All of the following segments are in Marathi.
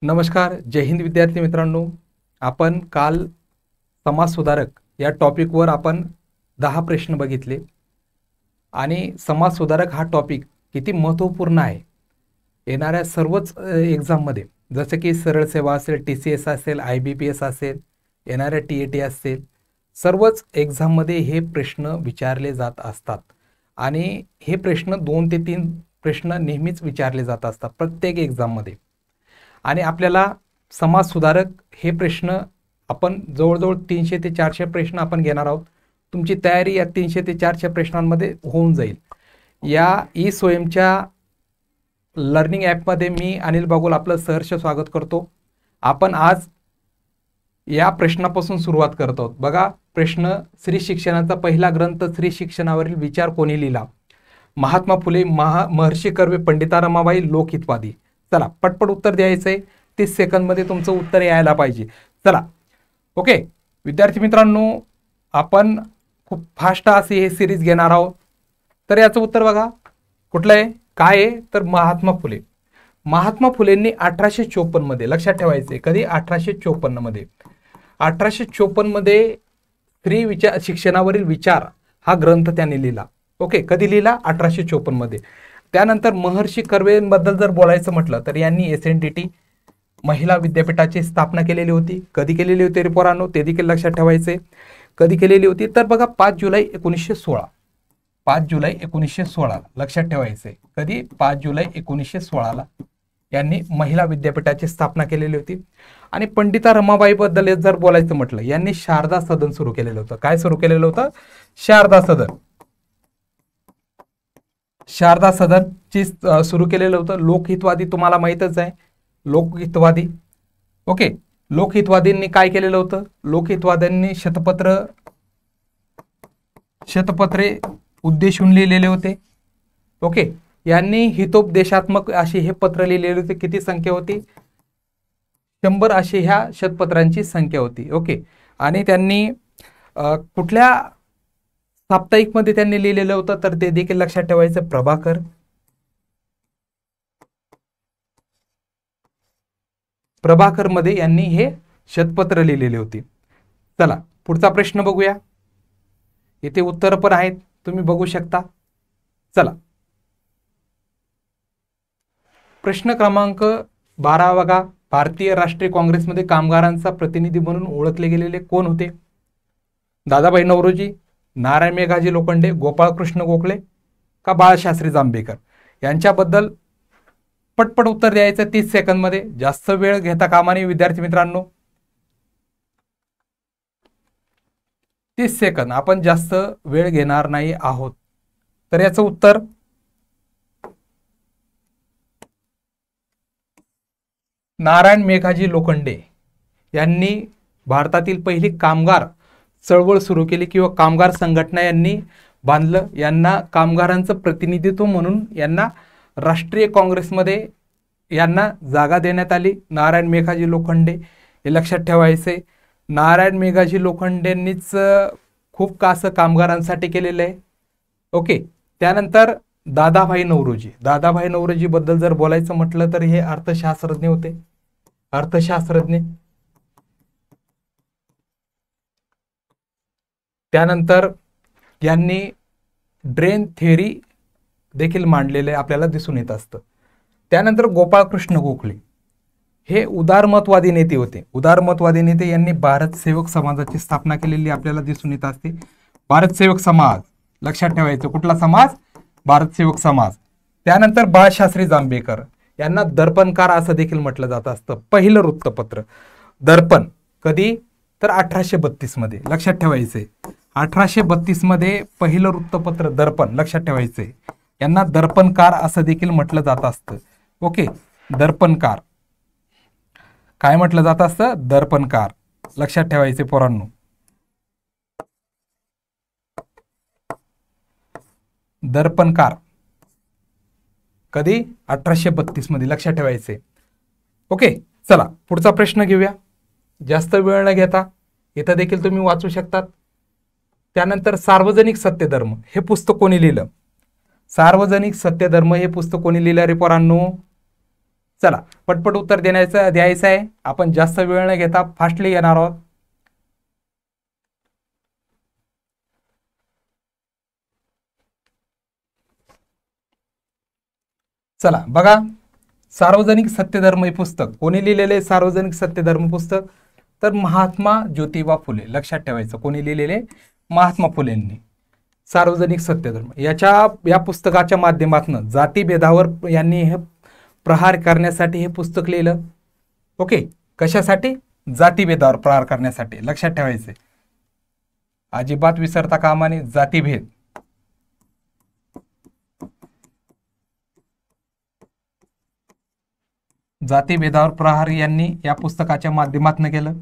नमस्कार, जय हिंद विद्यार्थी मित्रांनो. आपण काल समाज सुधारक या टॉपिकवर आपण 10 प्रश्न बघितले आणि समाज सुधारक हा टॉपिक किती महत्त्वपूर्ण आहे येणाऱ्या सर्वच एक्झाममध्ये, जसं की सरळ सेवा असेल, TCS असेल, IBPS असेल, येणाऱ्या TAT असेल, सर्वच एक्झाममध्ये हे प्रश्न विचारले जात असतात. आणि हे प्रश्न 2 ते 3 प्रश्न नेहमीच विचारले जात असतात प्रत्येक एक्झाममध्ये. आणि आपल्याला समाज सुधारक हे प्रश्न आपण जवळजवळ 300 ते 400 प्रश्न आपण घेणार आहोत. तुमची तयारी या 300 ते 400 प्रश्नांमध्ये होऊन जाईल. या ई-स्वयंच्या लर्निंग ॲपमध्ये मी अनिल बागुल आपलं सहर्ष स्वागत करतो. आपण आज या प्रश्नापासून सुरुवात करत आहोत. बघा प्रश्न, स्त्री शिक्षणाचा पहिला ग्रंथ स्त्री शिक्षणावरील विचार कोणी लिहिला? महात्मा फुले, महर्षी कर्वे, पंडिता रमाबाई, लोकहितवादी. चला पटपट उत्तर द्यायचंय. 30 सेकंदमध्ये तुमचं उत्तर यायला पाहिजे. चला ओके विद्यार्थी मित्रांनो, आपण खूप फास्ट असे हे सिरीज घेणार आहोत. तर याचं उत्तर बघा कुठलं आहे, काय आहे, तर महात्मा फुले. महात्मा फुलेंनी 1854 मध्ये, लक्षात ठेवायचे, कधी 1854 मध्ये, 1854 मध्ये स्त्री शिक्षणावरील विचार हा ग्रंथ त्यांनी लिहिला. ओके, कधी लिहिला? 1854 मध्ये. त्यानंतर महर्षी कर्वेंबद्दल जर बोलायचं म्हटलं तर यांनी SNDT महिला विद्यापीठाची स्थापना केलेली होती. कधी केलेली होती रे पोरांनो, ते देखील लक्षात ठेवायचे, कधी केलेली होती. तर बघा 5 जुलै 1916, 5 जुलै 1916 लक्षात ठेवायचे, कधी? 5 जुलै 1916 यांनी महिला विद्यापीठाची स्थापना केलेली होती. आणि पंडिता रमाबाई बद्दल जर बोलायचं म्हटलं, यांनी शारदा सदन सुरू केलेलं होतं. काय सुरू केलेलं होतं? शारदा सदन. शारदा सदनची सुरू केलेलं होतं. लोकहितवादी तुम्हाला माहीतच आहे, लोकहितवादी. ओके, लोकहितवादींनी काय केलेलं होतं? लोकहितवाद्यांनी शतपत्रे उद्देशून लिहिलेले होते. ओके, यांनी हितोपदेशात्मक अशी हे पत्र लिहिलेले होते. किती संख्या होती? 100 अशी ह्या शतपत्रांची संख्या होती. ओके, आणि त्यांनी कुठल्या साप्ताहिक मध्ये त्यांनी लिहिलेलं होतं तर ते देखील लक्षात ठेवायचं, प्रभाकर. प्रभाकर मध्ये यांनी हे शतपत्र लिहिलेले होते. चला पुढचा प्रश्न बघूया. इथे उत्तर पण आहेत, तुम्ही बघू शकता. चला प्रश्न क्रमांक 12 बघा. भारतीय राष्ट्रीय काँग्रेसमध्ये कामगारांचा प्रतिनिधी म्हणून ओळखले गेलेले कोण होते? दादाभाई नौरोजी, नारायण मेघाजी लोखंडे, गोपाळकृष्ण गोखले का बाळशास्त्री जांभेकर? यांच्याबद्दल पटपट उत्तर द्यायचं 30 सेकंदमध्ये. जास्त वेळ घेता कामा नये विद्यार्थी मित्रांनो. 30 सेकंद, आपण जास्त वेळ घेणार नाही आहोत. तर याचं उत्तर नारायण मेघाजी लोखंडे यांनी भारतातील पहिली कामगार चळवळ सुरू केली किंवा कामगार संघटना यांनी बांधलं. यांना कामगारांचं प्रतिनिधित्व म्हणून यांना राष्ट्रीय काँग्रेसमध्ये यांना जागा देण्यात आली. नारायण मेघाजी लोखंडे हे लक्षात ठेवायचे. नारायण मेघाजी लोखंडेंनीच खूप कासं कामगारांसाठी केलेलं आहे. ओके, त्यानंतर दादाभाई नौरोजी. दादाभाई नौरोजी बद्दल जर बोलायचं म्हटलं तर हे अर्थशास्त्रज्ञ होते, अर्थशास्त्रज्ञ. त्यानंतर यांनी ड्रेन थेअरी देखील मांडलेले आपल्याला दिसून येत असतं. त्यानंतर गोपाळकृष्ण गोखले हे उदारमतवादी नेते होते. उदारमतवादी नेते यांनी भारत सेवक समाजाची स्थापना केलेली आपल्याला दिसून येत असते. भारत सेवक समाज लक्षात ठेवायचं, कुठला समाज? भारत सेवक समाज. त्यानंतर बाळशास्त्री जांभेकर यांना दर्पणकार असं देखील म्हटलं जात असतं. पहिलं वृत्तपत्र दर्पण कधी? तर 1832 मध्ये. लक्षात ठेवायचे, 1832 मध्ये पहिलं वृत्तपत्र दर्पण. लक्षात ठेवायचे, यांना दर्पणकार असं देखील म्हटलं जात असतं. ओके, दर्पणकार काय म्हटलं जात असतं? दर्पणकार. लक्षात ठेवायचे पोरांनो. दर्पणकार कधी? 1832 मध्ये. लक्षात ठेवायचे. ओके, चला पुढचा प्रश्न घेऊया. जास्त वेळ न घेता इथं देखील तुम्ही वाचू शकतात. त्यानंतर सार्वजनिक सत्यधर्म हे पुस्तक कोणी लिहिलं? सार्वजनिक सत्यधर्म हे पुस्तक कोणी लिहिलं रे पोरांनो? चला पटपट उत्तर द्यायचं आहे. आपण जास्त वेळ न घेता फास्टली घेणार आहोत. चला बघा, सार्वजनिक सत्यधर्म हे पुस्तक कोणी लिहिलेले? सार्वजनिक सत्यधर्म पुस्तक तर महात्मा ज्योतिबा फुले. लक्षात ठेवायचं, कोणी लिहिलेले? महात्मा फुलेंनी. सार्वजनिक सत्यधर्म या पुस्तकाच्या माध्यमातून जातीभेदावर यांनी हे प्रहार करण्यासाठी हे पुस्तक लिहिलं. ओके, कशासाठी? जातीभेदावर प्रहार करण्यासाठी. लक्षात ठेवायचे, अजिबात विसरता कामा नये. जातीभेद, जातीभेदावर प्रहार यांनी या पुस्तकाच्या माध्यमातून केलं.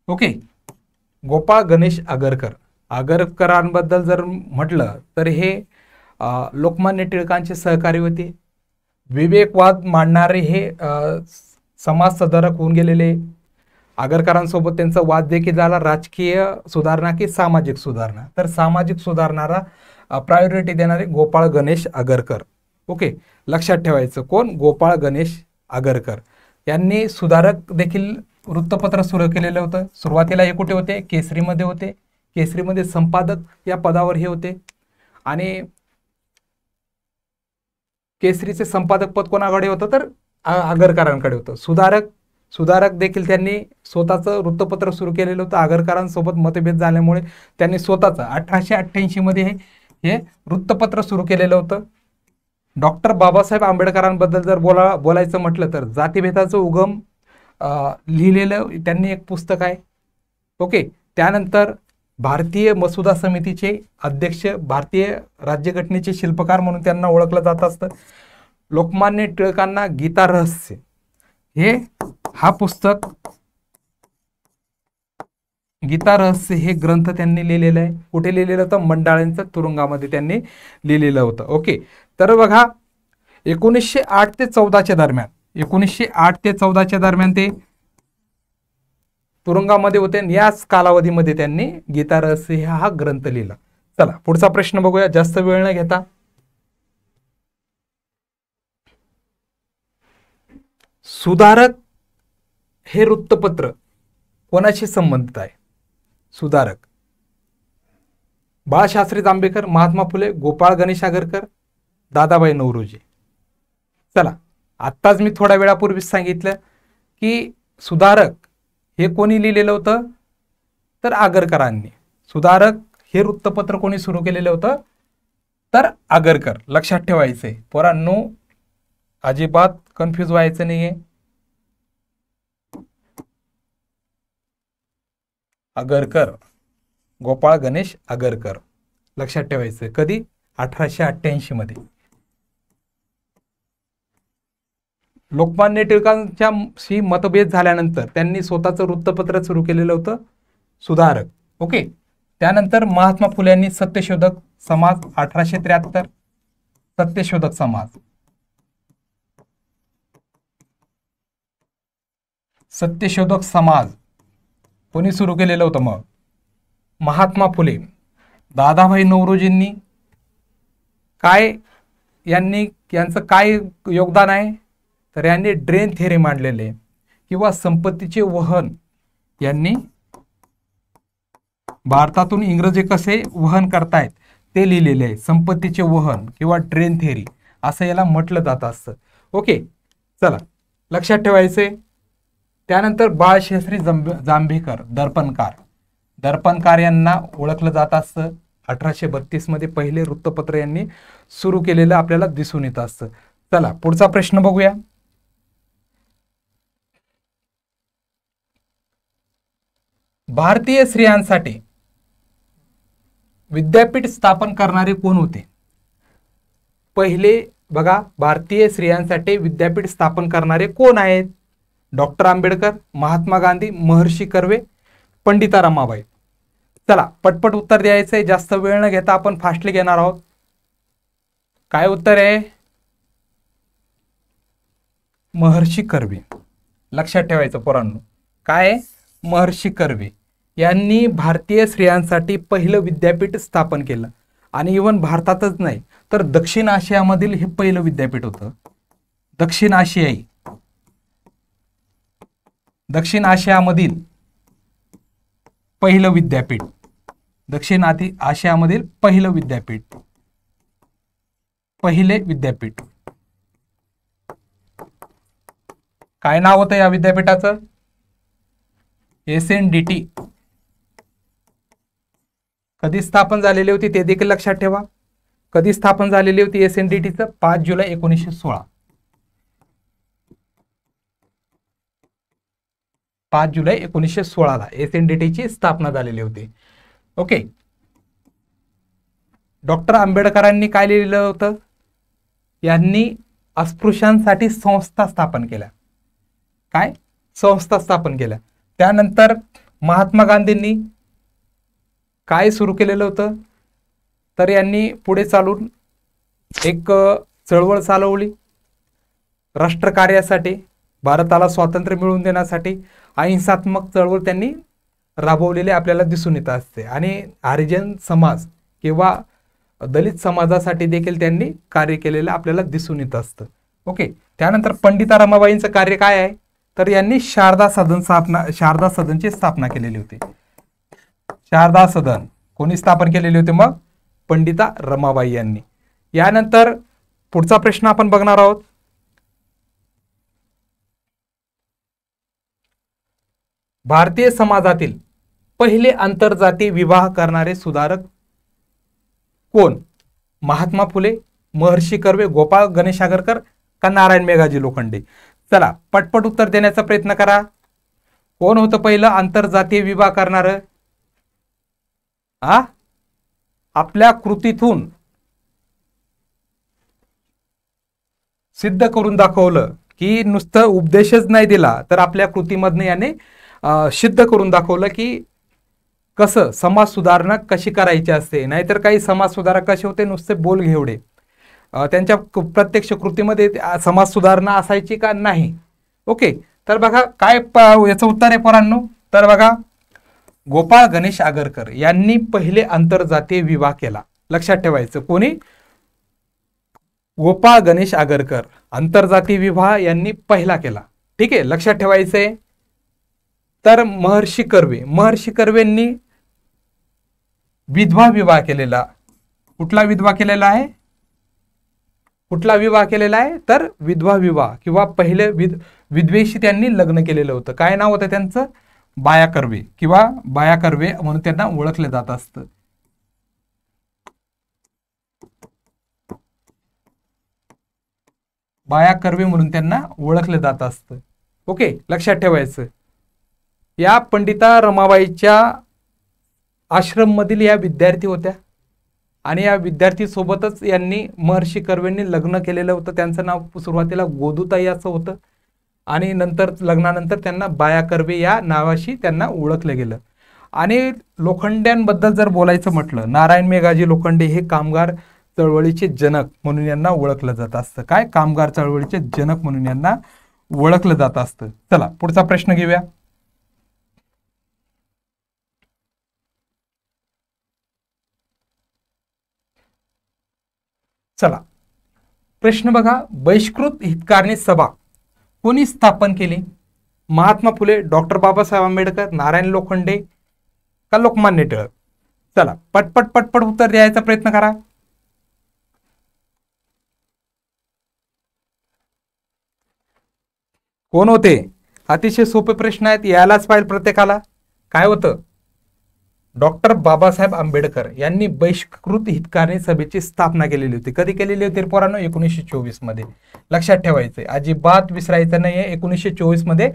ओके, गोपाळ गणेश आगरकर. आगरकरांबद्दल जर म्हटलं तर हे लोकमान्य टिळकांचे सहकारी होते. विवेकवाद मांडणारे हे समाज सुधारक होऊन गेलेले. आगरकरांसोबत त्यांचा वाद देखील झाला. राजकीय सुधारणा की सामाजिक सुधारणा? तर सामाजिक सुधारणारा प्रायोरिटी देणारे गोपाळ गणेश आगरकर. ओके, लक्षात ठेवायचं, कोण? गोपाळ गणेश आगरकर यांनी सुधारक देखील वृत्तपत्र सुरू केलेलं होतं. सुरुवातीला हे कुठे होते? केसरीमध्ये होते. केसरीमध्ये संपादक या पदावर हे होते. आणि केसरीचे संपादक पद कोणाकडे होतं? तर आगरकरांकडे होतं. सुधारक देखील त्यांनी स्वतःचं वृत्तपत्र सुरू केलेलं होतं. आगरकरांसोबत मतभेद झाल्यामुळे त्यांनी स्वतःचं 1888 मध्ये हे वृत्तपत्र सुरू केलेलं होतं. डॉक्टर बाबासाहेब आंबेडकरांबद्दल जर बोलायचं म्हटलं तर जातीभेदाचं उगम लिहिलेलं त्यांनी एक पुस्तक आहे. ओके, त्यानंतर भारतीय मसुदा समितीचे अध्यक्ष, भारतीय राज्यघटनेचे शिल्पकार म्हणून त्यांना ओळखलं जात असतं. लोकमान्य टिळकांना गीता रहस्य हा पुस्तक, गीता रहस्य हे ग्रंथ त्यांनी लिहिलेलं आहे. कुठे लिहिलेलं होतं? मंडाळ्यांच्या तुरुंगामध्ये त्यांनी लिहिलेलं होतं. ओके, तर बघा 1908 ते 14 दरम्यान, 1908 ते 14 दरम्यान ते तुरुंगामध्ये होते. याच कालावधीमध्ये त्यांनी गीता रहस्य हा ग्रंथ लिहिला. चला पुढचा प्रश्न बघूया, जास्त वेळ न घेता. सुधारक हे वृत्तपत्र कोणाशी संबंधित आहे? सुधारक बाळशास्त्री जांभेकर, महात्मा फुले, गोपाळ गणेश आगरकर, दादाभाई नौरोजी. चला, आत्ताच मी थोड्या वेळापूर्वीच सांगितलं की सुधारक हे कोणी लिहिलेलं होतं? तर आगरकरांनी. सुधारक हे वृत्तपत्र कोणी सुरू केलेलं होतं? तर आगरकर. लक्षात ठेवायचंय पोरांनो, अजिबात कन्फ्यूज व्हायचं नाहीये. आगरकर, गोपाळ गणेश आगरकर. लक्षात ठेवायचं. कधी? 1888 मध्ये. लोकमान्य टिळकांच्याशी मतभेद झाल्यानंतर त्यांनी स्वतःचं वृत्तपत्र सुरू केलेलं होतं, सुधारक. ओके, त्यानंतर महात्मा फुले यांनी सत्यशोधक समाज 1873, सत्यशोधक समाज, सत्यशोधक समाज कोणी सुरू केलेलं होतं? मग महात्मा फुले. दादाभाई नौरोजींनी यांचं काय योगदान आहे? तर यांनी ड्रेन थेअरी मांडलेले किंवा संपत्तीचे वहन, यांनी भारतातून इंग्रजी कसे वहन करतायत ते लिहिलेले आहे. संपत्तीचे वहन किंवा ड्रेन थेअरी असं याला म्हटलं जात असतं. ओके, चला लक्षात ठेवायचे. त्यानंतर बाळशास्त्री जांभेकर, दर्पणकार यांना ओळखलं जात असतं. 1832 मध्ये पहिले वृत्तपत्र यांनी सुरू केलेलं आपल्याला दिसून येत असतं. चला पुढचा प्रश्न बघूया. भारतीय स्त्रियांसाठी विद्यापीठ स्थापन करणारे कोण होते? पहिले बघा, भारतीय स्त्रियांसाठी विद्यापीठ स्थापन करणारे कोण आहेत? डॉक्टर आंबेडकर, महात्मा गांधी, महर्षी कर्वे, पंडिता रमाबाई. चला पटपट उत्तर द्यायचंय, जास्त वेळ न घेता आपण फास्टली घेणार आहोत. काय उत्तर आहे? महर्षी कर्वे. लक्षात ठेवायचं पोरांनो. काय? महर्षी कर्वे यांनी भारतीय स्त्रियांसाठी पहिलं विद्यापीठ स्थापन केलं. आणि इव्हन भारतातच नाही तर दक्षिण आशियामधील हे पहिलं विद्यापीठ होतं. दक्षिण आशियामधील पहिलं विद्यापीठ, दक्षिण आशियामधील पहिलं विद्यापीठ, पहिले विद्यापीठ, काय नाव होतं या विद्यापीठाचं? SNDT. कधी स्थापन झालेली होती ते देखील लक्षात ठेवा. कधी स्थापन झालेली होती SNDTचं? 5 जुलै 1916. 5 जुलै 1916 SNDTची स्थापना झालेली होती. ओके. डॉक्टर आंबेडकरांनी काय लिहिलं होतं? यांनी अस्पृश्यांसाठी संस्था स्थापन केल्या. काय संस्था स्थापन केल्या. त्यानंतर महात्मा गांधींनी काय सुरू केलेलं होतं? तर यांनी पुढे चालून एक चळवळ चालवली राष्ट्रकार्यासाठी, भारताला स्वातंत्र्य मिळवून देण्यासाठी. अहिंसात्मक चळवळ त्यांनी राबवलेले आपल्याला दिसून येत असते. आणि हरिजन समाज किंवा दलित समाजासाठी देखील त्यांनी कार्य केलेलं आपल्याला दिसून येत असतं. ओके. त्यानंतर पंडिता रमाबाईंचं कार्य काय आहे? तर यांनी शारदा सदनची स्थापना केलेली होती. शारदा सदन कोणी स्थापन केलेली होती? मग पंडिता रमाबाई यांनी. यानंतर पुढचा प्रश्न आपण बघणार आहोत. भारतीय समाजातील पहिले आंतरजातीय विवाह करणारे सुधारक कोण? महात्मा फुले, महर्षी कर्वे, गोपाळ गणेश आगरकर का नारायण मेघाजी लोखंडे? चला पटपट उत्तर देण्याचा प्रयत्न करा. कोण होतं पहिलं आंतरजातीय विवाह करणारं? आपल्या कृतीतून सिद्ध करून दाखवलं की नुसतं उपदेशच नाही दिला, तर आपल्या कृतीमधनं याने सिद्ध करून दाखवलं की कसं समाज सुधारणा कशी करायची असते. नाहीतर काही समाज सुधारक कसे होते? नुसते बोल घेवडे. त्यांच्या प्रत्यक्ष कृतीमध्ये समाज सुधारणा असायची का? नाही. ओके. तर बघा काय याचं उत्तर आहे पोरांनो. तर बघा गोपाळ गणेश आगरकर यांनी पहिले आंतरजातीय विवाह केला. लक्षात ठेवायचं. कोणी? गोपाळ गणेश आगरकर आंतरजातीय विवाह यांनी पहिला केला. ठीक आहे, लक्षात ठेवायचंय. तर महर्षी कर्वेंनी विधवा विवाह केलेला. कुठला विधवा केलेला आहे? कुठला विवाह केलेला आहे? तर विधवा विवाह किंवा पहिले विधवेशी त्यांनी लग्न केलेलं होतं. काय नाव होतं त्यांचं? बाया कर्वे किंवा बाया कर्वे म्हणून त्यांना ओळखले जात असतं. बाया कर्वे म्हणून त्यांना ओळखले जात असतं. ओके, लक्षात ठेवायचं. या पंडिता रमाबाईच्या आश्रम मधील या विद्यार्थी होत्या आणि या विद्यार्थी सोबतच यांनी महर्षी कर्वेंनी लग्न केलेलं होतं. त्यांचं नाव सुरुवातीला गोदूताई असं होतं आणि नंतर लग्नानंतर त्यांना बाया कर्वे या नावाशी त्यांना ओळखलं गेलं. आणि लोखंड्यांबद्दल जर बोलायचं म्हटलं, नारायण मेघाजी लोखंडे हे कामगार चळवळीचे जनक म्हणून यांना ओळखलं जात असतं. काय? कामगार चळवळीचे जनक म्हणून यांना ओळखलं जात असतं. चला पुढचा प्रश्न घेऊया. चला प्रश्न बघा. बहिष्कृत हितकारणी सभा कोणी स्थापन केली? महात्मा फुले, डॉक्टर बाबासाहेब आंबेडकर, नारायण लोखंडे का लोकमान्य टिळक? चला पटपट उत्तर द्यायचा प्रयत्न करा. कोण होते? अतिशय सोपे प्रश्न आहेत, यायलाच पाहिजे प्रत्येकाला. काय होतं? डॉक्टर बाबासाहेब आंबेडकर यांनी बहिष्कृत हितकारणी सभेची स्थापना केलेली होती. कधी केलेली होती पोरांनो? 1924 मध्ये. लक्षात ठेवायचंय, अजिबात विसरायचं नाहीये. 1924 मध्ये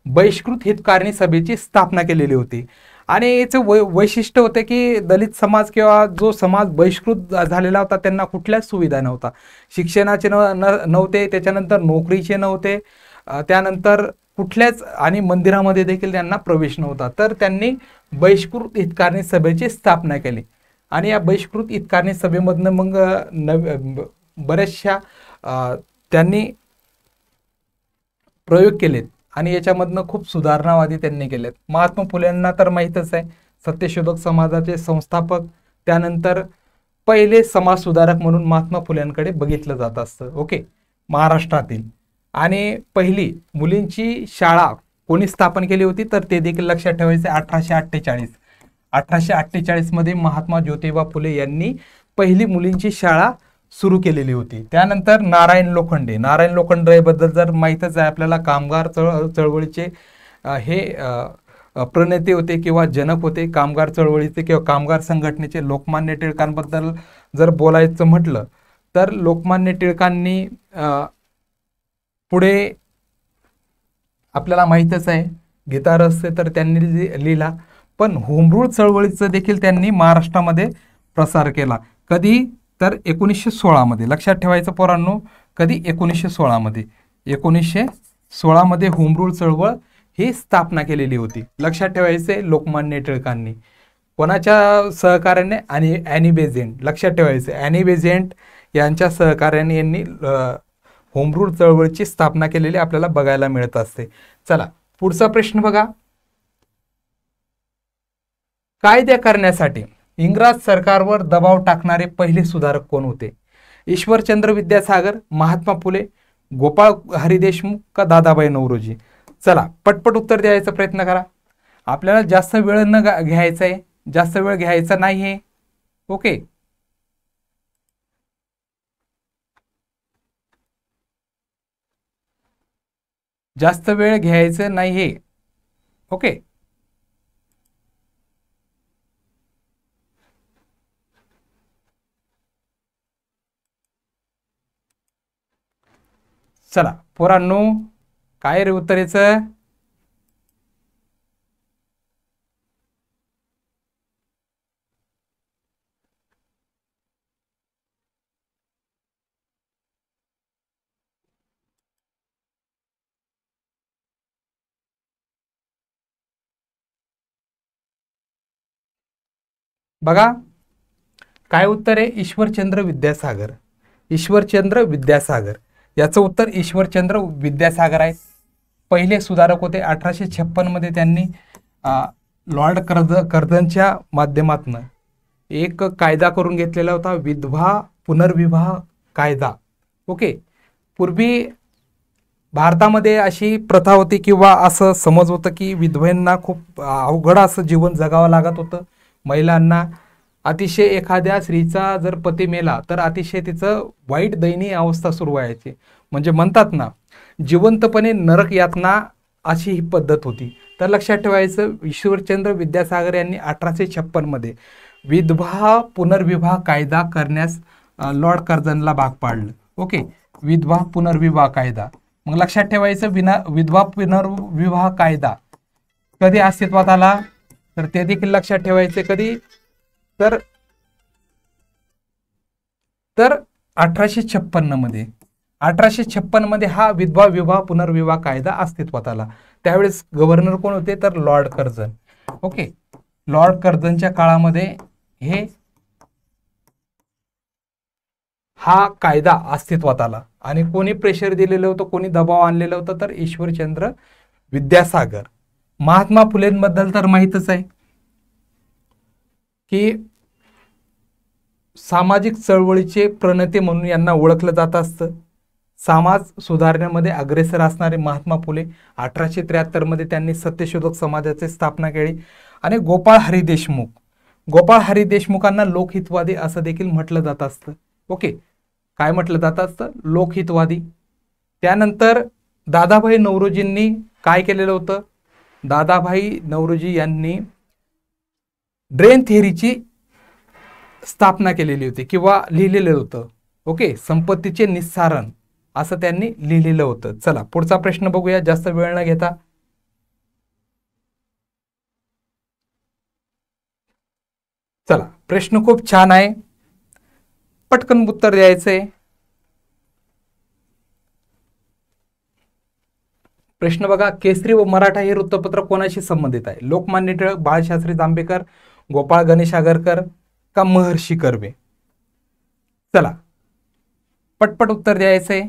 बहिष्कृत हितकारणी सभेची स्थापना केलेली होती. आणि याचं वैशिष्ट्य होतं की दलित समाज किंवा जो समाज बहिष्कृत झालेला होता त्यांना कुठल्याच सुविधा नव्हता. शिक्षणाचे नव्हते, त्याच्यानंतर नोकरीचे नव्हते, त्यानंतर कुठल्याच, आणि मंदिरामध्ये देखील त्यांना प्रवेश नव्हता. तर त्यांनी बहिष्कृत हितकारणी सभेची स्थापना केली. आणि या बहिष्कृत हितकारणी सभेमधनं मग बऱ्याचशा त्यांनी प्रयोग केलेत आणि याच्यामधनं खूप सुधारणावादी त्यांनी केलेत. महात्मा फुलेंना तर माहीतच आहे, सत्यशोधक समाजाचे संस्थापक, त्यानंतर पहिले समाज सुधारक म्हणून महात्मा फुल्यांकडे बघितलं जात असतं. ओके, महाराष्ट्रातील. आणि पहिली मुलींची शाळा कोणी स्थापन केली होती, तर ते देखील लक्षात ठेवायचे 1848. 1848 मध्ये महात्मा ज्योतिबा फुले यांनी पहिली मुलींची शाळा सुरू केलेली होती. त्यानंतर नारायण लोखंडे. नारायण लोखंडे बद्दल जर माहीतच आहे आपल्याला, कामगार चळवळीचे हे प्रणेते होते किंवा जनक होते कामगार चळवळीचे किंवा कामगार संघटनेचे. लोकमान्य टिळकांबद्दल जर बोलायचं म्हटलं तर लोकमान्य टिळकांनी पुढे आपल्याला माहीतच आहे गीता रहस्य तर त्यांनी लिहिला, पण होम रूल चळवळीचं देखील त्यांनी महाराष्ट्रामध्ये प्रसार केला. कधी तर 1916 मध्ये. लक्षात ठेवायचं पोरांनो, कधी 1916 मध्ये. 1916 मध्ये होम रूल चळवळ ही स्थापना केलेली होती. लक्षात ठेवायचे लोकमान्य टिळकांनी. कोणाच्या सहकार्याने? आणि ॲनी बेझंट. लक्षात ठेवायचे ॲनी बेझंट यांच्या सहकार्याने यांनी होम रूल चळवळीची स्थापना केलेली आपल्याला बघायला मिळत असते. चला पुढचा प्रश्न बघा. कायदे करण्यासाठी इंग्रज सरकारवर दबाव टाकणारे पहिले सुधारक कोण होते? ईश्वरचंद्र विद्यासागर, महात्मा फुले, गोपाळ हरी देशमुख का दादाभाई नौरोजी? चला पटपट उत्तर द्यायचा प्रयत्न करा. आपल्याला जास्त वेळ न घ्यायचा आहे, जास्त वेळ घ्यायचा नाही आहे. ओके, जास्त वेळ घ्यायचं नाही आहे. ओके, चला पोरांनो, काय रे उत्तर याचं? बघा काय उत्तर आहे? ईश्वरचंद्र विद्यासागर. ईश्वरचंद्र विद्यासागर याचं उत्तर ईश्वरचंद्र विद्यासागर आहे. पहिले सुधारक होते. 1856 मध्ये त्यांनी लॉर्ड कर्झनच्या माध्यमातून एक कायदा करून घेतलेला होता, विधवा पुनर्विवाह कायदा. ओके, पूर्वी भारतामध्ये अशी प्रथा होती किंवा असं समज होतं की विधवांना खूप अवघड असं जीवन जगावं लागत होतं. महिलांना अतिशय एखाद्या स्त्रीचा जर पती मेला तर अतिशय तिचं वाईट दयनीय अवस्था सुरू व्हायची. म्हणजे म्हणतात ना, जिवंतपणे नरक यातना अशी ही पद्धत होती. तर लक्षात ठेवायचं, ईश्वरचंद्र विद्यासागर यांनी 1856 मध्ये विधवा पुनर्विवाह कायदा करण्यास लॉर्ड कर्झनला भाग पाडलं. ओके, विधवा पुनर्विवाह कायदा. मग लक्षात ठेवायचं, विधवा पुनर्विवाह कायदा कधी अस्तित्वात आला, तर ते देखील लक्षात ठेवायचे. कधी तर 1856 मध्ये. 1856 मध्ये हा विधवा विवाह पुनर्विवाह कायदा अस्तित्वात आला. त्यावेळेस गव्हर्नर कोण होते? तर लॉर्ड कर्झन. ओके, लॉर्ड कर्झनच्या काळामध्ये हा कायदा अस्तित्वात आला. आणि कोणी प्रेशर दिलेलं होतं, कोणी दबाव आणलेलं होतं? तर ईश्वरचंद्र विद्यासागर. महात्मा फुलेंबद्दल तर माहीतच आहे की सामाजिक चळवळीचे प्रणेते म्हणून यांना ओळखलं जात असतं. समाज सुधारण्यामध्ये अग्रेसर असणारे महात्मा फुले. 1873 मध्ये त्यांनी सत्यशोधक समाजाची स्थापना केली. आणि गोपाळ हरी देशमुख. गोपाळ हरी देशमुखांना लोकहितवादी असं देखील म्हटलं जात असतं. ओके, काय म्हटलं जात असतं? लोकहितवादी. त्यानंतर दादाभाई नौरोजींनी काय केलेलं होतं? दादाभाई नौरोजी यांनी ड्रेन थिअरीची स्थापना केलेली होती किंवा लिहिलेलं होतं. ओके, संपत्तीचे निस्सारण असं त्यांनी लिहिलेलं होतं. चला पुढचा प्रश्न बघूया जास्त वेळ न घेता. चला प्रश्न खूप छान आहे, पटकन उत्तर द्यायचंय. प्रश्न बघा, केसरी व मराठा हे वृत्तपत्र कोणाशी संबंधित आहे? लोकमान्य टिळक, बाळशास्त्री जांभेकर, गोपाळ गणेश आगरकर का महर्षी कर्वे? चला पटपट उत्तर द्यायचंय.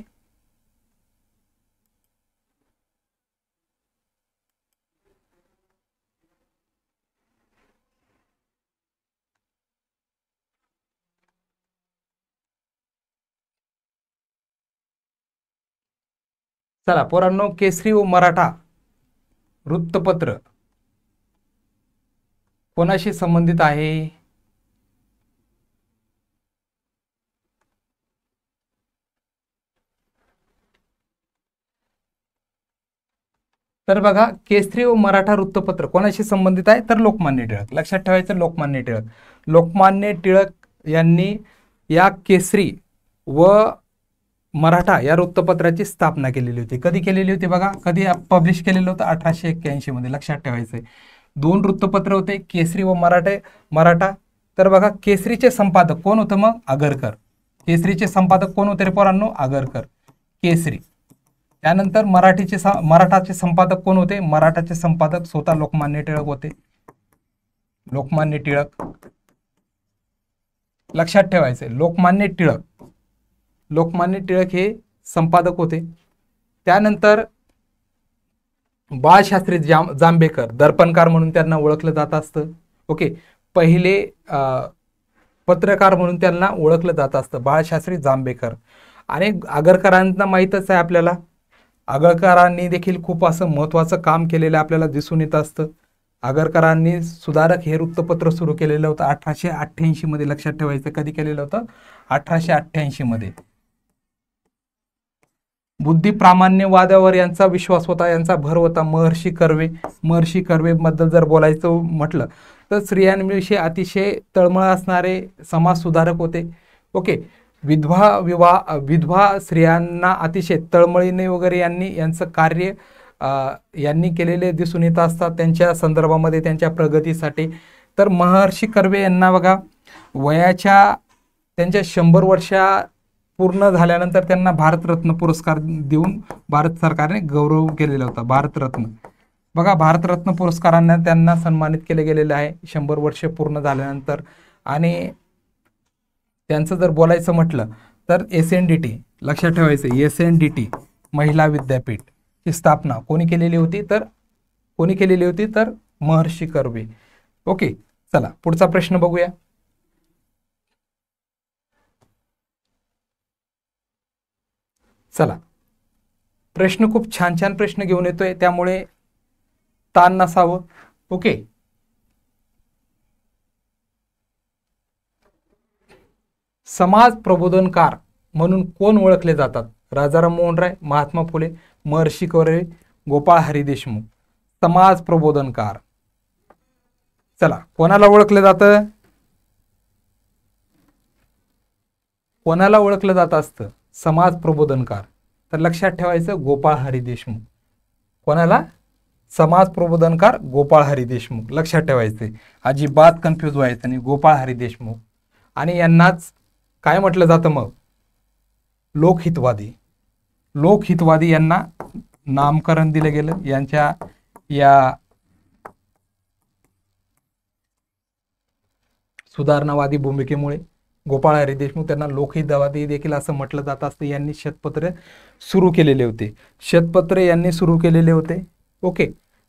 चला पोरांनो, केसरी व मराठा वृत्तपत्र कोणाशी संबंधित आहे? तर बघा, केसरी व मराठा वृत्तपत्र कोणाशी संबंधित आहे? तर लोकमान्य टिळक. लक्षात ठेवायचं, लोकमान्य टिळक. लोकमान्य टिळक यांनी या केसरी व मराठा या वृत्तपत्राची स्थापना केलेली होती. कधी केलेली होती बघा, कधी पब्लिश केलेलं होतं? 1881 मध्ये. लक्षात ठेवायचंय. दोन वृत्तपत्र होते, केसरी व मराठा. तर बघा, केसरीचे संपादक कोण होतं मग? आगरकर. केसरीचे संपादक कोण होते रे पोरांनो? आगरकर. केसरी. त्यानंतर मराठाचे संपादक कोण होते? मराठाचे संपादक स्वतः लोकमान्य टिळक होते. लोकमान्य टिळक. लक्षात ठेवायचंय, लोकमान्य टिळक. लोकमान्य टिळक हे संपादक होते. त्यानंतर बाळशास्त्री जांभेकर, दर्पणकार म्हणून त्यांना ओळखलं जात असतं. ओके, पहिले पत्रकार म्हणून त्यांना ओळखलं जात असतं, बाळशास्त्री जांभेकर. आणि आगरकरांना माहीतच आहे आपल्याला, आगरकरांनी देखील खूप असं महत्त्वाचं काम केलेलं आपल्याला दिसून येत असतं. आगरकरांनी सुधारक हे वृत्तपत्र सुरू केलेलं होतं 1888 मध्ये. लक्षात ठेवायचं, कधी केलेलं होतं? 1888 मध्ये. बुद्धिप्रामाण्यवादावर यांचा विश्वास होता, यांचा भर होता. महर्षी कर्वे बद्दल जर बोलायचं म्हटलं तर स्त्रियांविषयी अतिशय तळमळ असणारे समाज सुधारक होते. ओके, विधवा स्त्रियांना अतिशय तळमळीने वगैरे यांचं कार्य यांनी केलेले दिसून येत असतात त्यांच्या संदर्भामध्ये, त्यांच्या प्रगतीसाठी. तर महर्षी कर्वे यांना बघा, वयाच्या त्यांच्या 100 वर्षा पूर्ण झाल्यानंतर त्यांना भारतरत्न पुरस्कार देऊन भारत सरकारने गौरव केलेला होता. भारतरत्न बघा, भारतरत्न पुरस्कारांना त्यांना सन्मानित केले गेलेले आहे 100 वर्ष पूर्ण झाल्यानंतर. आणि त्यांचं जर बोलायचं म्हटलं तर SNDT, लक्षात ठेवायचं, SNDT महिला विद्यापीठ ची स्थापना कोणी केलेली होती? तर महर्षी कर्वे. ओके, चला पुढचा प्रश्न बघूया. चला, प्रश्न खूप छान छान प्रश्न घेऊन येतोय, त्यामुळे ताण नसावं. ओके, समाज प्रबोधनकार म्हणून कोण ओळखले जातात? राजाराम मोहन राय, महात्मा फुले, महर्षी कर्वे, गोपाळ हरी देशमुख. समाज प्रबोधनकार. चला, कोणाला ओळखलं जातं? कोणाला ओळखलं जात असतं समाज प्रबोधनकार? तर लक्षात ठेवायचं, गोपाळ हरी देशमुख. कोणाला? समाज प्रबोधनकार गोपाळ हरी देशमुख. लक्षात ठेवायचे, अजिबात कन्फ्यूज व्हायचं नाही. गोपाळ हरी देशमुख. आणि यांनाच काय म्हटलं जातं मग? लोकहितवादी. लोकहितवादी यांना नामकरण दिलं गेलं यांच्या या सुधारणावादी भूमिकेमुळे. गोपाळ हरी देशमुख त्यांना लोकहितवादी देखील असं म्हटलं जात असतं. यांनी शतपत्र सुरू केलेले होते. ओके,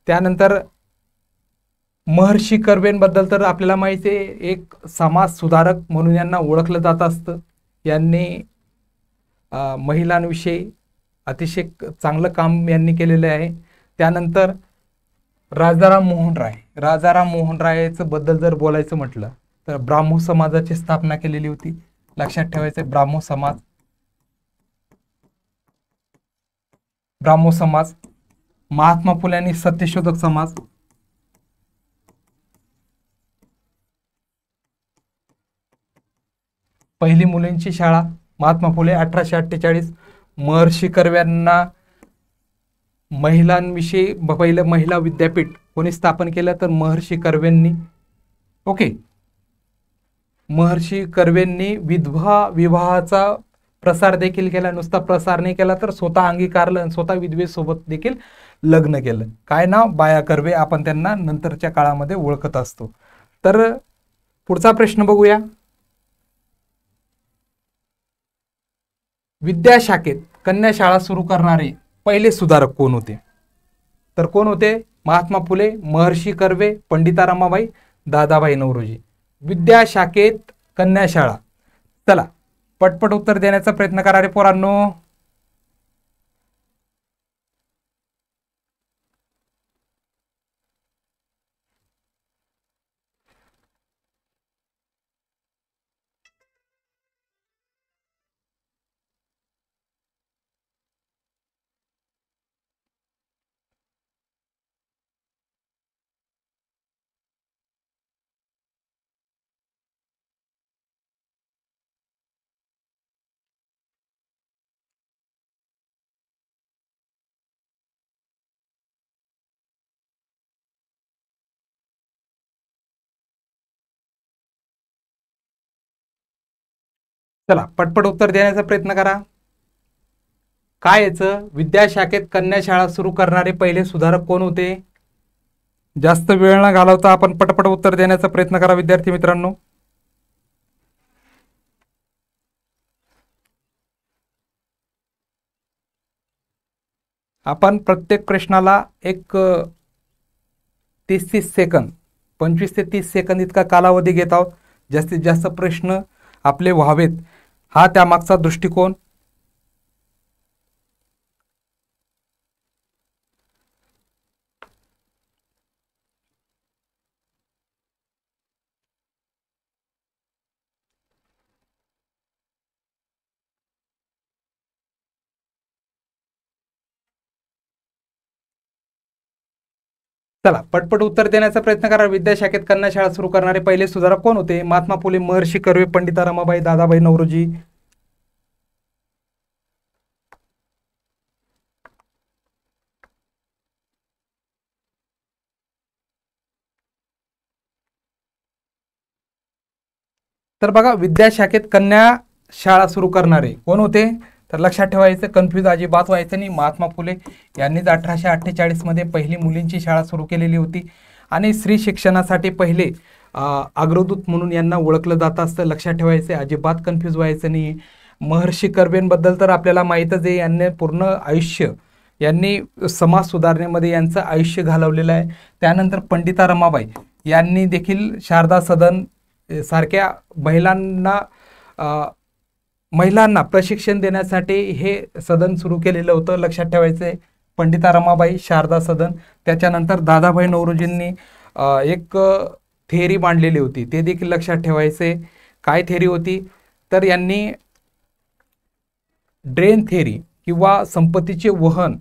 त्यानंतर महर्षी कर्वेंबद्दल तर आपल्याला माहिती आहे, एक समाज सुधारक म्हणून यांना ओळखलं जात असतं. यांनी महिलांविषयी अतिशय चांगलं काम यांनी केलेलं आहे. त्यानंतर राजाराम मोहन रायचं बद्दल जर बोलायचं म्हटलं तर ब्राह्मो समाजाची स्थापना केलेली होती. लक्षात ठेवायचं, ब्राह्मो समाज. महात्मा फुल्यांनी सत्यशोधक समाज. पहिली मुलींची शाळा महात्मा फुले 1848. महर्षी कर्व्यांना महिलांविषयी पहिलं महिला विद्यापीठ कोणी स्थापन केलं? तर महर्षी कर्वेंनी. ओके, महर्षी कर्वेंनी विधवा विवाहाचा प्रसार देखील केला. नुसता प्रसार नाही केला तर स्वतः अंगीकारलं, स्वतः विधवेसोबत देखील लग्न केलं. काय नाव? बाया कर्वे. आपण त्यांना नंतरच्या काळामध्ये ओळखत असतो. तर पुढचा प्रश्न बघूया. विद्याशाखेत कन्या शाळा सुरू करणारे पहिले सुधारक कोण होते? तर कोण होते? महात्मा फुले, महर्षी कर्वे, पंडिता रमाबाई, दादाभाई नौरोजी. विद्याशाखेत कन्या शाळा. चला पटपट उत्तर देण्याचा प्रयत्न करा रे पोरांनो. चला पटपट उत्तर देण्याचा प्रयत्न करा. काय याचं विद्याशाखेत कन्या शाळा सुरू करणारे पहिले सुधारक कोण होते? जास्त वेळ न घालवता आपण पटपट उत्तर देण्याचा प्रयत्न करा विद्यार्थी मित्रांनो. आपण प्रत्येक प्रश्नाला एक 30-30 सेकंद, 25 ते 30 सेकंद इतका कालावधी घेत आहोत. जास्तीत जास्त प्रश्न आपले व्हावेत हा त्यामागचा दृष्टिकोन. चला पटपट उत्तर देण्याचा प्रयत्न करा. विद्याशाखेत कन्या शाळा सुरू करणारे पहिले सुधारक कोण होते? महात्मा फुले, महर्षी कर्वे, पंडिता रमाबाई, दादाभाई नौरोजी. तर बघा विद्याशाखेत कन्या शाळा सुरू करणारे कोण होते? तर लक्षात ठेवायचं, कन्फ्यूज अजिबात व्हायचं नाही. महात्मा फुले यांनीच 1848 मध्ये पहिली मुलींची शाळा सुरू केलेली होती आणि स्त्री शिक्षणासाठी पहिले अग्रदूत म्हणून यांना ओळखलं जात असतं. लक्षात ठेवायचं, अजिबात कन्फ्यूज व्हायचं नाही. महर्षी कर्वेंबद्दल तर आपल्याला माहीतच आहे, यांनी पूर्ण आयुष्य यांनी समाज सुधारणेमध्ये यांचं आयुष्य घालवलेलं आहे. त्यानंतर पंडिता रमाबाई यांनी देखील शारदा सदन सारख्या महिलांना प्रशिक्षण देण्यासाठी हे सदन सुरू केलेलं होतं. लक्षात ठेवायचं आहे, पंडिता रमाबाई, शारदा सदन. त्याच्यानंतर दादाभाई नौरोजींनी एक थेअरी मांडलेली होती, ते देखील लक्षात ठेवायचे. काय थेअरी होती? तर यांनी ड्रेन थेअरी किंवा संपत्तीचे वहन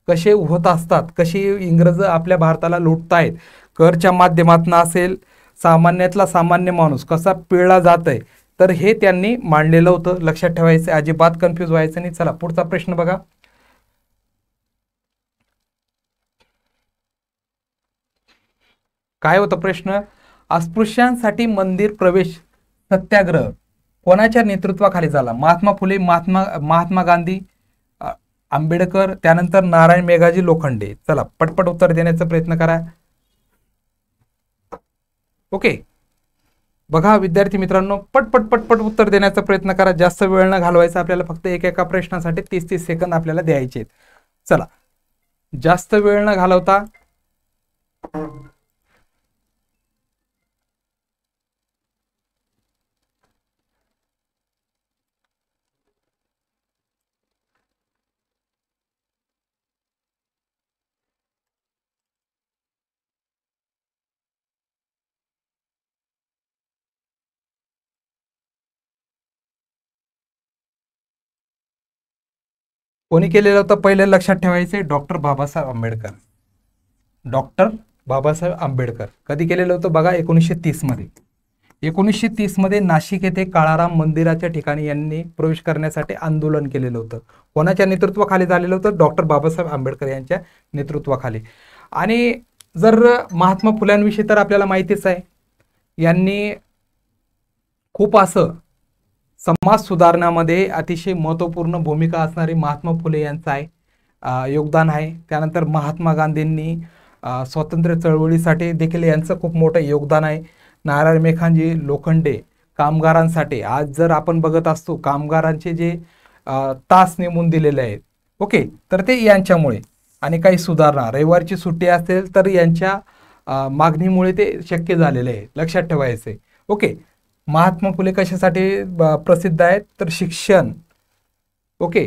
कसे होत असतात, कशी इंग्रज आपल्या भारताला लुटतायत, करच्या माध्यमातून असेल, सामान्यातला सामान्य माणूस कसा पिळला जात आहे, तर हे त्यांनी मांडलेलं होतं. लक्षात ठेवायचं, अजिबात कन्फ्यूज व्हायचं नाही. चला पुढचा प्रश्न बघा. काय होता प्रश्न? अस्पृश्यांसाठी मंदिर प्रवेश सत्याग्रह कोणाच्या नेतृत्वाखाली झाला? महात्मा फुले, महात्मा गांधी, आंबेडकर, त्यानंतर नारायण मेघाजी लोखंडे. चला पटपट उत्तर देण्याचा प्रयत्न करा. ओके, बघा विद्यार्थी मित्रांनो, पटपट पटपट उत्तर देण्याचा प्रयत्न करा. जास्त वेळ न घालवायचा आपल्याला, फक्त एका प्रश्नासाठी 30-30 सेकंद आपल्याला द्यायचे आहेत. चला जास्त वेळ न घालवता कोणी केलेलं होतं पहिले? लक्षात ठेवायचे, डॉक्टर बाबासाहेब आंबेडकर. डॉक्टर बाबासाहेब आंबेडकर कधी केलेलं होतं बघा? 1930 मध्ये. 1930 मध्ये नाशिक येथे काळाराम मंदिराच्या ठिकाणी यांनी प्रवेश करण्यासाठी आंदोलन केलेलं होतं. कोणाच्या नेतृत्वाखाली झालेलं होतं? डॉक्टर बाबासाहेब आंबेडकर यांच्या नेतृत्वाखाली. आणि जर महात्मा फुल्यांविषयी तर आपल्याला माहितीच आहे, यांनी खूप असं समाज सुधारणामध्ये अतिशय महत्त्वपूर्ण भूमिका असणारी महात्मा फुले यांचं आहे, योगदान आहे. त्यानंतर महात्मा गांधींनी स्वातंत्र्य चळवळीसाठी देखील यांचं खूप मोठं योगदान आहे. नारायण मेघाजी लोखंडे कामगारांसाठी, आज जर आपण बघत असतो कामगारांचे जे तास नेमून दिलेले आहेत, ओके, तर ते यांच्यामुळे. आणि काही सुधारणा, रविवारची सुट्टी असेल तर यांच्या मागणीमुळे ते शक्य झालेले आहे. लक्षात ठेवायचे. ओके, महात्मा फुले कशासाठी प्रसिद्ध आहेत? तर शिक्षण, ओके,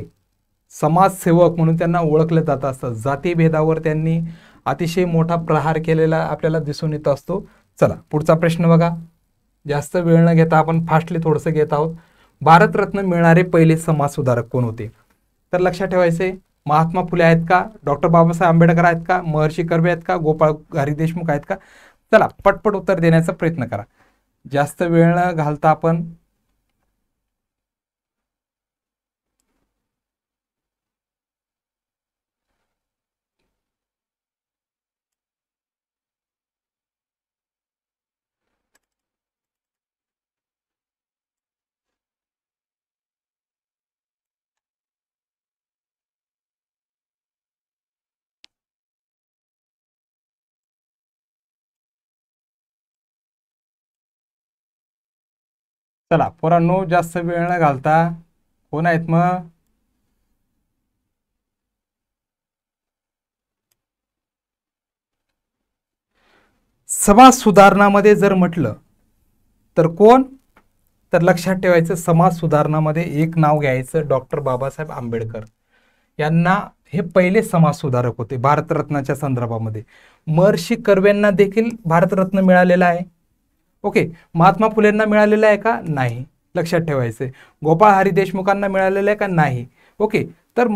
समाजसेवक म्हणून त्यांना ओळखलं जात असतं. जातीभेदावर त्यांनी अतिशय मोठा प्रहार केलेला आपल्याला दिसून येत असतो. चला पुढचा प्रश्न बघा. जास्त वेळ न घेता आपण फास्टली थोडंसं घेत आहोत. भारतरत्न मिळणारे पहिले समाज सुधारक कोण होते? तर लक्षात ठेवायचे, महात्मा फुले आहेत का? डॉक्टर बाबासाहेब आंबेडकर आहेत का? महर्षी कर्वे आहेत का? गोपाळ हरी देशमुख आहेत का? चला पटपट उत्तर देण्याचा प्रयत्न करा. जास्त वेळ न घालता आपण चला पोरांनो, जास्त वेळ न घालता कोण आहेत मग? समाज सुधारणामध्ये जर म्हटलं तर कोण? तर लक्षात ठेवायचं, समाज सुधारणामध्ये एक नाव घ्यायचं, डॉक्टर बाबासाहेब आंबेडकर. यांना हे पहिले समाज सुधारक होते भारतरत्नाच्या संदर्भामध्ये. महर्षी कर्वेंना देखील भारतरत्न मिळालेला आहे. ओके, महात्मा फुलेंना मिळालेला आहे का? नाही. लक्षात ठेवायचंय. गोपाळ हरी देशमुखांना मिळालेलं आहे का? नाही. ओके, तर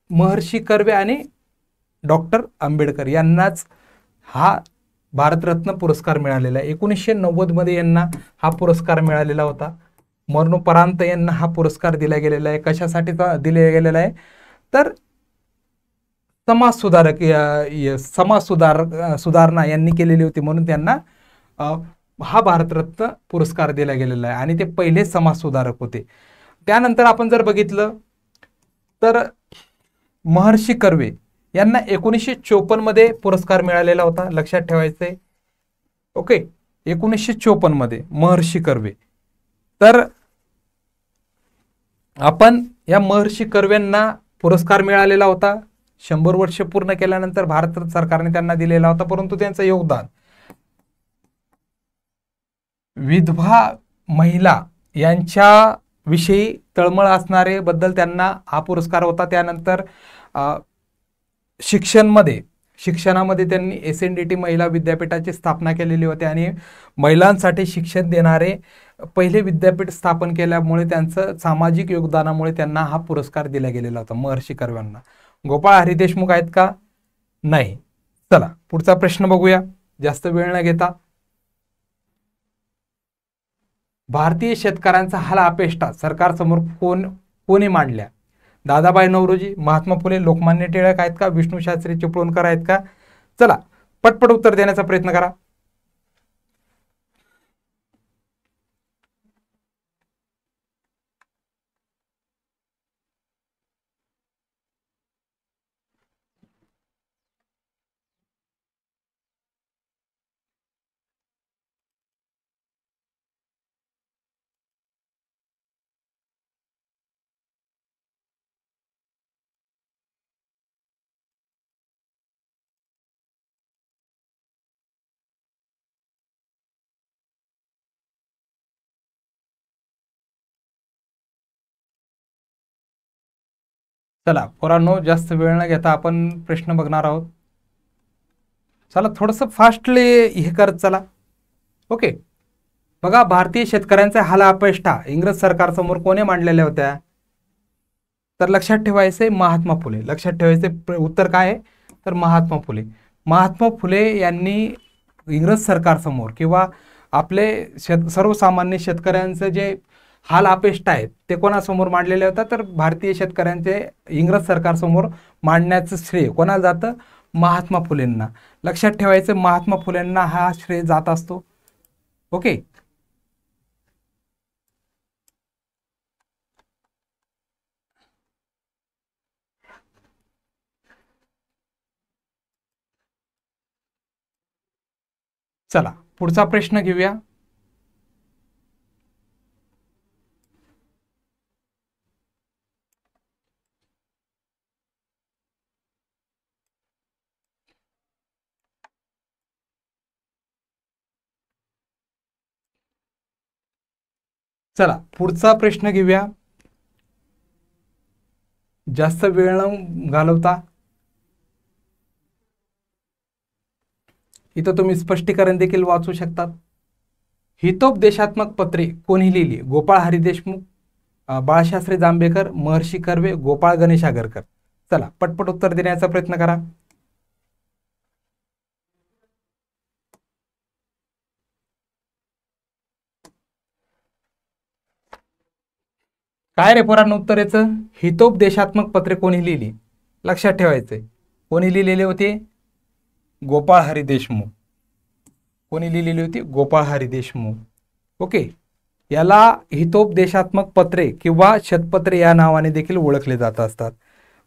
महर्षी कर्वे आणि डॉक्टर आंबेडकर यांनाच हा भारतरत्न पुरस्कार मिळालेला आहे. 1990 मध्ये यांना हा पुरस्कार मिळालेला होता. मरणोपरांत यांना हा पुरस्कार दिला गेलेला आहे. कशासाठी दिला गेलेला आहे? तर समाज सुधारणा यांनी केलेली होती, म्हणून त्यांना हा भारतरत्न पुरस्कार दिला गेलेला आहे आणि ते पहिले समाज सुधारक होते. त्यानंतर आपण जर बघितलं तर महर्षी कर्वे यांना 1954 मध्ये पुरस्कार मिळालेला होता. लक्षात ठेवायचंय. ओके, 1954 मध्ये महर्षी कर्वे. तर आपण या महर्षी कर्वेंना पुरस्कार मिळालेला होता. 100 वर्ष पूर्ण केल्यानंतर भारत सरकारने त्यांना दिलेला होता, परंतु त्यांचं योगदान विधवा महिला यांच्या विषयी तळमळ असणारे बद्दल त्यांना हा पुरस्कार होता. त्यानंतर शिक्षणामध्ये त्यांनी SNDT महिला विद्यापीठाची स्थापना केलेली होती आणि महिलांसाठी शिक्षण देणारे पहिले विद्यापीठ स्थापन केल्यामुळे त्यांचं सामाजिक योगदानामुळे त्यांना हा पुरस्कार दिला गेलेला होता महर्षी कर्व्यांना. गोपाळ हरी देशमुख आहेत का? नाही. चला पुढचा प्रश्न बघूया जास्त वेळ न घेता. भारतीय शेतकऱ्यांचा हाल अपेष्टा सरकारसमोर कोणी मांडल्या? दादाभाई नौरोजी, महात्मा फुले, लोकमान्य टिळक आहेत का? विष्णू शास्त्री चिपळूणकर आहेत का? चला पटपट उत्तर देण्याचा प्रयत्न करा. चला पोरांनो, जास्त वेळ न घेता आपण प्रश्न बघणार आहोत. चला थोडंसं फास्टली हे करत चला. ओके, बघा, भारतीय शेतकऱ्यांचा हाल अपेष्टा इंग्रज सरकारसमोर कोणी मांडलेल्या होत्या? तर लक्षात ठेवायचे महात्मा फुले. लक्षात ठेवायचे उत्तर काय आहे? तर महात्मा फुले. महात्मा फुले यांनी इंग्रज सरकारसमोर किंवा आपले सर्वसामान्य शेतकऱ्यांचे जे हाल अपेष्टा आहेत ते कोणासमोर मांडलेले होतात? तर भारतीय शेतकऱ्यांचे इंग्रज सरकारसमोर मांडण्याचं श्रेय कोणाला जातं? महात्मा फुलेंना. लक्षात ठेवायचं, महात्मा फुलेंना हा श्रेय जात असतो. ओके, चला पुढचा प्रश्न घेऊया. चला पुढचा प्रश्न घेऊया जास्त वेळ न घालवता. इथं तुम्ही स्पष्टीकरण देखील वाचू शकतात. हितोपदेशात्मक पत्रे कोणी लिहिली? गोपाळ हरी देशमुख, बाळशास्त्री जांभेकर, महर्षी कर्वे, गोपाळ गणेश आगरकर. चला पटपट उत्तर देण्याचा प्रयत्न करा. काय रे पोरांनो उत्तर याचं? हितोपदेशात्मक पत्रे कोणी लिहिली? लक्षात ठेवायचंय, कोणी लिहिलेली होती? गोपाळ हरी देशमुख. कोणी लिहिलेली होती? गोपाळ हरी देशमुख. ओके, याला हितोपदेशात्मक पत्रे किंवा शतपत्रे या नावाने देखील ओळखले जात असतात.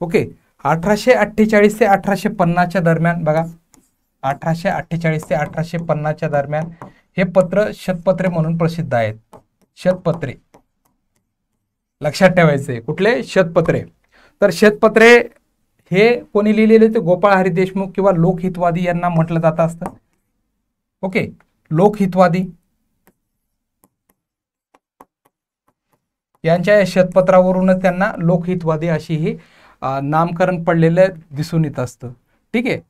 ओके, 1848 ते 1850च्या दरम्यान बघा, 1848 ते 1850च्या दरम्यान हे पत्र शतपत्रे म्हणून प्रसिद्ध आहेत. शतपत्रे. लक्षात ठेवायचे कुठले? शतपत्रे. तर शतपत्रे हे कोणी लिहिलेले? ते गोपाळ हरी देशमुख किंवा लोकहितवादी यांना म्हटलं जात असतं. ओके, लोकहितवादी यांच्या शतपत्रावरूनच त्यांना लोकहितवादी अशी ही नामकरण पडलेलं दिसून येत असतं. ठीक आहे,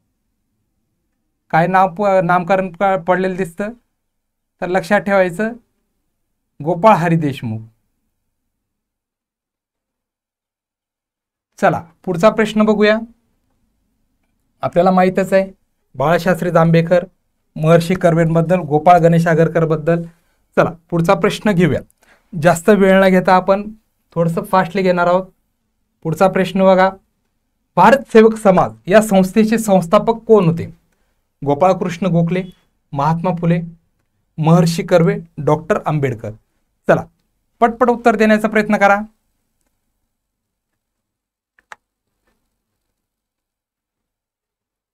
काय नामकरण पडलेलं दिसतं? तर लक्षात ठेवायचं गोपाळ हरी देशमुख. चला पुढचा प्रश्न बघूया. आपल्याला माहीतच आहे बाळशास्त्री जांभेकर, महर्षी कर्वेंबद्दल, गोपाळ गणेश आगरकर बद्दल. चला पुढचा प्रश्न घेऊया. जास्त वेळ न घेता आपण थोडंसं फास्टली घेणार आहोत. पुढचा प्रश्न बघा. भारत सेवक समाज या संस्थेचे संस्थापक कोण होते? गोपाळकृष्ण गोखले, महात्मा फुले, महर्षी कर्वे, डॉक्टर आंबेडकर. चला पटपट उत्तर देण्याचा प्रयत्न करा.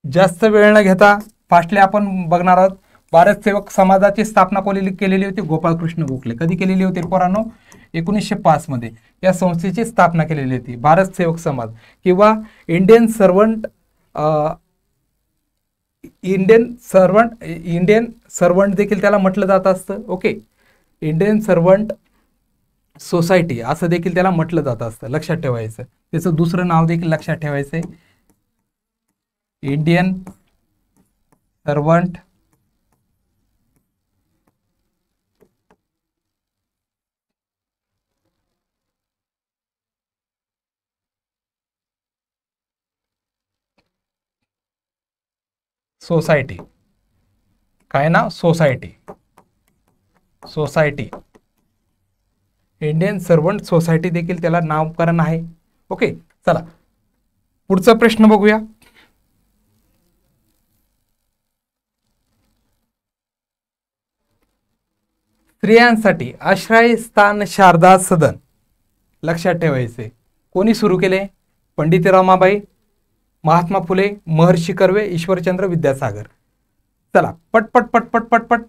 जास्त वेळ न घेता फास्टली आपण बघणार आहोत. भारत सेवक समाजाची स्थापना केलेली होती गोपाळकृष्ण गोखले. कधी केलेली होती पोरांनो? 1905 मध्ये या संस्थेची स्थापना केलेली होती, भारत सेवक समाज किंवा इंडियन सर्वंट देखील त्याला म्हटलं जात असतं. ओके, इंडियन सर्वंट सोसायटी असं देखील त्याला म्हटलं जात असतं. लक्षात ठेवायचं, त्याचं दुसरं नाव देखील लक्षात ठेवायचंय, इंडियन सर्वंट सोसायटी. काय नाव? सोसायटी. इंडियन सर्वंट सोसायटी देखील त्याला नामकरण आहे. ओके, चला पुढचा प्रश्न बघूया. स्त्रियांसाठी आश्रयस्थान शारदा सदन लक्षात ठेवायचे कोणी सुरू केले? पंडित रमाबाई, महात्मा फुले, महर्षी कर्वे, ईश्वरचंद्र विद्यासागर. चला पटपट पटपट पटपट.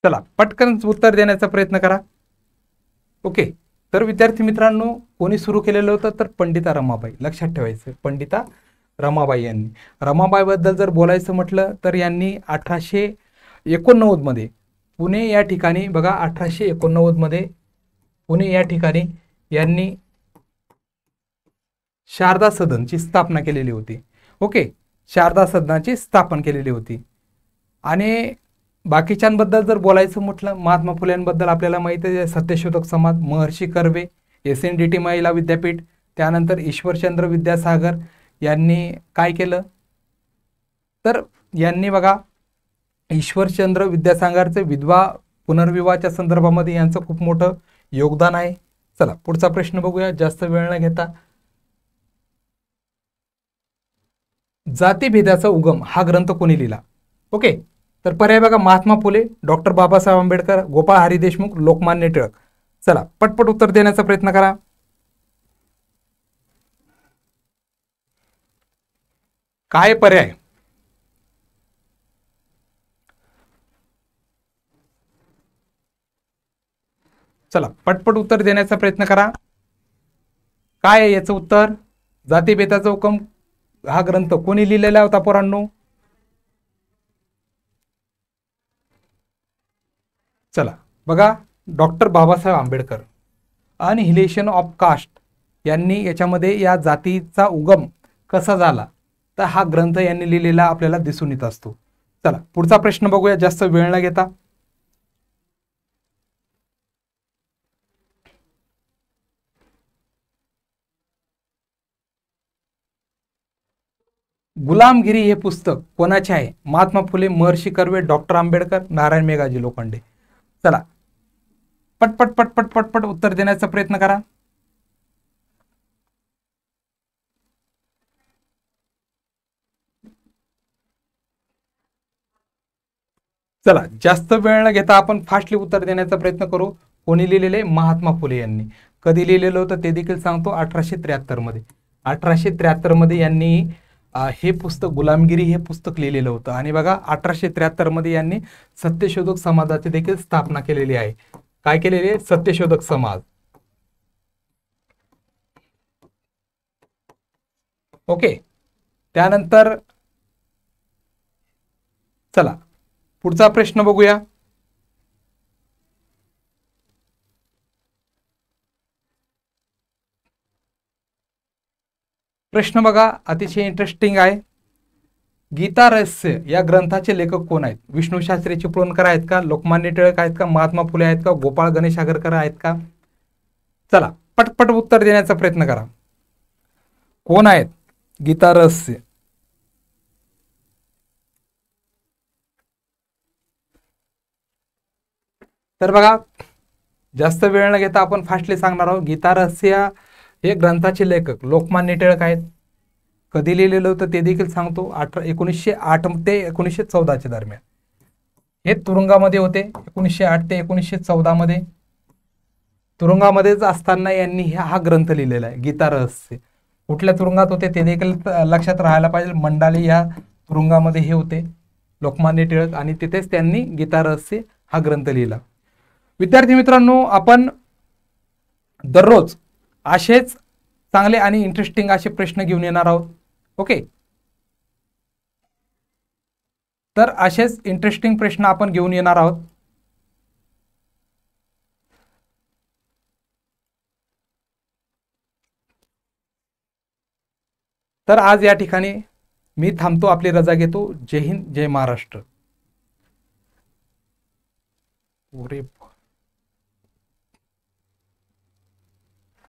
चला पटकन उत्तर देण्याचा प्रयत्न करा. ओके, तर विद्यार्थी मित्रांनो कोणी सुरू केलेलं होतं? तर पंडिता रमाबाई. लक्षात ठेवायचं पंडिता रमाबाई यांनी. रमाबाईबद्दल जर बोलायचं म्हटलं तर यांनी 1889 मध्ये पुणे या ठिकाणी बघा, 1889 मध्ये पुणे या ठिकाणी यांनी शारदा सदनची स्थापना केलेली होती. ओके, शारदा सदनाची स्थापना केलेली होती. आणि बाकीच्यांबद्दल जर बोलायचं म्हटलं, महात्मा फुल्यांबद्दल आपल्याला माहिती आहे, सत्यशोधक समाज, महर्षी कर्वे, SNDT महिला विद्यापीठ, त्यानंतर ईश्वरचंद्र विद्यासागर यांनी काय केलं? तर यांनी बघा ईश्वरचंद्र विद्यासागरचे विधवा पुनर्विवाहाच्या संदर्भामध्ये यांचं खूप मोठं योगदान आहे. चला पुढचा प्रश्न बघूया जास्त वेळ न घेता. जातीभेदाचा उगम हा ग्रंथ कोणी लिहिला? ओके, तर पर्याय बघा, महात्मा फुले, डॉक्टर बाबासाहेब आंबेडकर, गोपाळ हरी देशमुख, लोकमान्य टिळक. चला पटपट उत्तर देण्याचा प्रयत्न करा. काय पर्याय? चला पटपट उत्तर देण्याचा प्रयत्न करा. काय आहे याचं उत्तर? जातीभेदाचा हुकम हा ग्रंथ कोणी लिहिलेला होता पोरांनो? चला बघा, doctor Babasaheb Ambedkar. Annihilation of caste यांनी याच्यामध्ये या जातीचा उगम कसा झाला तर हा ग्रंथ यांनी लिहिलेला आपल्याला दिसून येत असतो. चला पुढचा प्रश्न बघूया जास्त वेळ न घेता. गुलामगिरी हे पुस्तक कोणाचे आहे? महात्मा फुले, महर्षी कर्वे, डॉक्टर आंबेडकर, नारायण मेघाजी लोखंडे. चला पटपट पटपट पटपट उत्तर देण्याचा प्रयत्न करा. चला, जास्त वेळ न घेता आपण फास्टली उत्तर देण्याचा प्रयत्न करू. कोणी लिहिलेले? महात्मा फुले यांनी. कधी लिहिलेलं होतं ते देखील सांगतो, 1873 मध्ये. 1873 मध्ये यांनी हे पुस्तक गुलामगिरी हे पुस्तक लिहिलेलं होतं. आणि बघा 1873 मध्ये यांनी सत्यशोधक समाजाची देखील स्थापना केलेली आहे. काय केलेली आहे? सत्यशोधक समाज. ओके. त्यानंतर चला पुढचा प्रश्न बघूया. प्रश्न बघा, अतिशय इंटरेस्टिंग आहे. गीता रहस्य या ग्रंथाचे लेखक कोण आहेत? विष्णुशास्त्री चिपळूणकर आहेत का? लोकमान्य टिळक आहेत का? महात्मा फुले आहेत का? गोपाळ गणेश आगरकर आहेत का? चला पटपट उत्तर देण्याचा प्रयत्न करा. कोण आहेत गीता रहस्य? तर बघा, जास्त वेळ न घेता आपण फास्टली सांगणार आहोत. गीता रहस्य हे ग्रंथाचे लेखक लोकमान्य टिळक आहेत. कधी लिहिलेलं होतं ते देखील सांगतो, 1908 ते 1914 दरम्यान. हे तुरुंगामध्ये होते. 1908 ते 1914 मध्ये तुरुंगामध्येच असताना यांनी हा ग्रंथ लिहिलेला आहे, गीता रहस्य. कुठल्या तुरुंगात होते ते देखील लक्षात राहायला पाहिजे. मंडाली या तुरुंगामध्ये हे होते लोकमान्य टिळक, आणि तिथेच त्यांनी गीता रहस्य हा ग्रंथ लिहिला. विद्यार्थी मित्रांनो, आपण दररोज असेच चांगले आणि इंटरेस्टिंग असे प्रश्न घेऊन येणार आहोत. ओके. तर असेच इंटरेस्टिंग प्रश्न आपण घेऊन येणार आहोत. तर आज या ठिकाणी मी थांबतो, आपली रजा घेतो. जय हिंद, जय महाराष्ट्र.